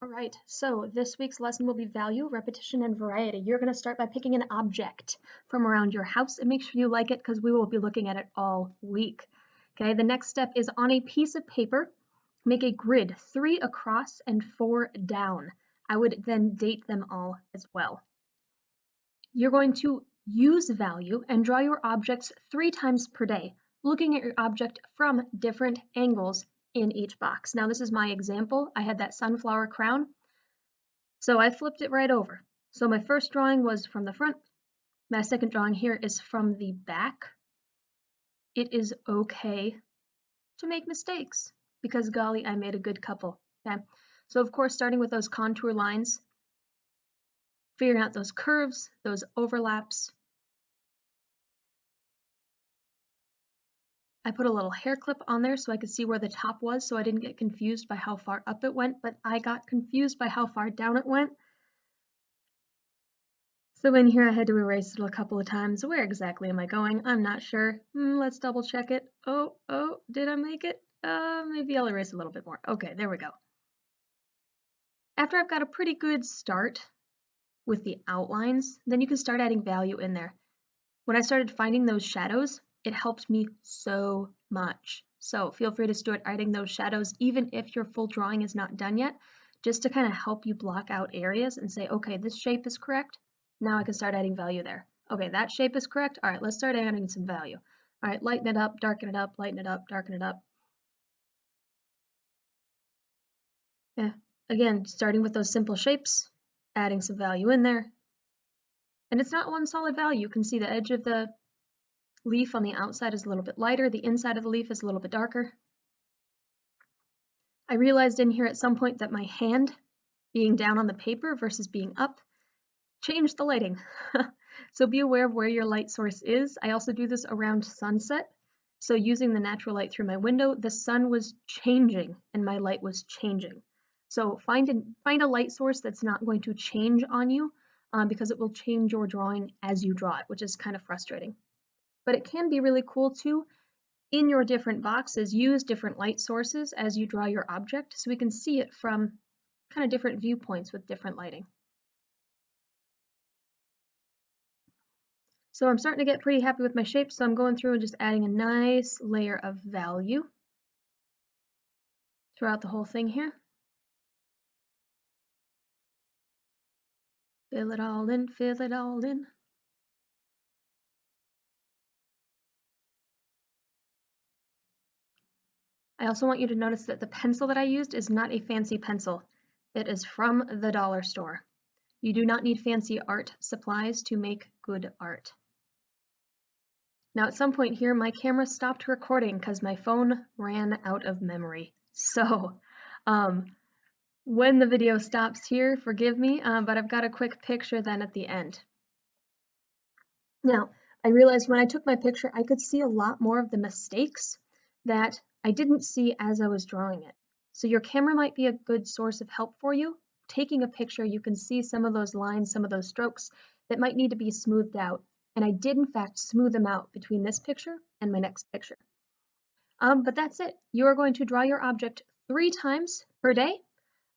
All right, so this week's lesson will be value, repetition, and variety. You're going to start by picking an object from around your house and make sure you like it because we will be looking at it all week. Okay, the next step is on a piece of paper, make a grid, 3 across and 4 down. I would then date them all as well. You're going to use value and draw your objects 3 times per day, looking at your object from different angles in each box. Now this is my example. I had that sunflower crown, so I flipped it right over. So my first drawing was from the front. My second drawing here is from the back. It is okay to make mistakes because golly, I made a good couple. Okay, so of course, starting with those contour lines, figuring out those curves, those overlaps. I put a little hair clip on there so I could see where the top was so I didn't get confused by how far up it went, but I got confused by how far down it went. So in here I had to erase it a couple of times. Where exactly am I going? I'm not sure. Let's double check it. Oh, did I make it? Maybe I'll erase a little bit more. Okay, there we go. After I've got a pretty good start with the outlines, then you can start adding value in there. When I started finding those shadows, it helped me so much. So feel free to start adding those shadows even if your full drawing is not done yet, just to kind of help you block out areas and say, okay, this shape is correct. Now I can start adding value there. Okay, that shape is correct. All right, let's start adding some value. All right, lighten it up, darken it up, lighten it up, darken it up. Yeah, again, starting with those simple shapes, adding some value in there. And it's not one solid value. You can see the edge of the leaf on the outside is a little bit lighter, the inside of the leaf is a little bit darker. I realized in here at some point that my hand being down on the paper versus being up changed the lighting. So be aware of where your light source is. I also do this around sunset. So using the natural light through my window, the sun was changing and my light was changing. So find a light source that's not going to change on you because it will change your drawing as you draw it, which is kind of frustrating. But it can be really cool too. In your different boxes, use different light sources as you draw your object so we can see it from kind of different viewpoints with different lighting. So I'm starting to get pretty happy with my shape, so I'm going through and just adding a nice layer of value throughout the whole thing here. Fill it all in, fill it all in. I also want you to notice that the pencil that I used is not a fancy pencil. It is from the dollar store. You do not need fancy art supplies to make good art. Now at some point here, my camera stopped recording because my phone ran out of memory. So when the video stops here, forgive me, but I've got a quick picture then at the end. Now, I realized when I took my picture, I could see a lot more of the mistakes that I didn't see as I was drawing it. So your camera might be a good source of help for you. Taking a picture, you can see some of those lines, some of those strokes that might need to be smoothed out. And I did in fact smooth them out between this picture and my next picture. But that's it. You are going to draw your object 3 times per day.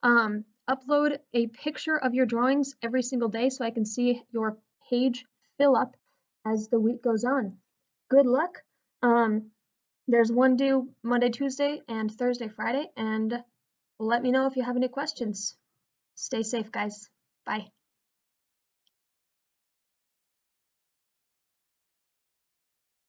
Upload a picture of your drawings every single day so I can see your page fill up as the week goes on. Good luck. There's one due Monday, Tuesday, and Thursday, Friday, and let me know if you have any questions. Stay safe, guys. Bye.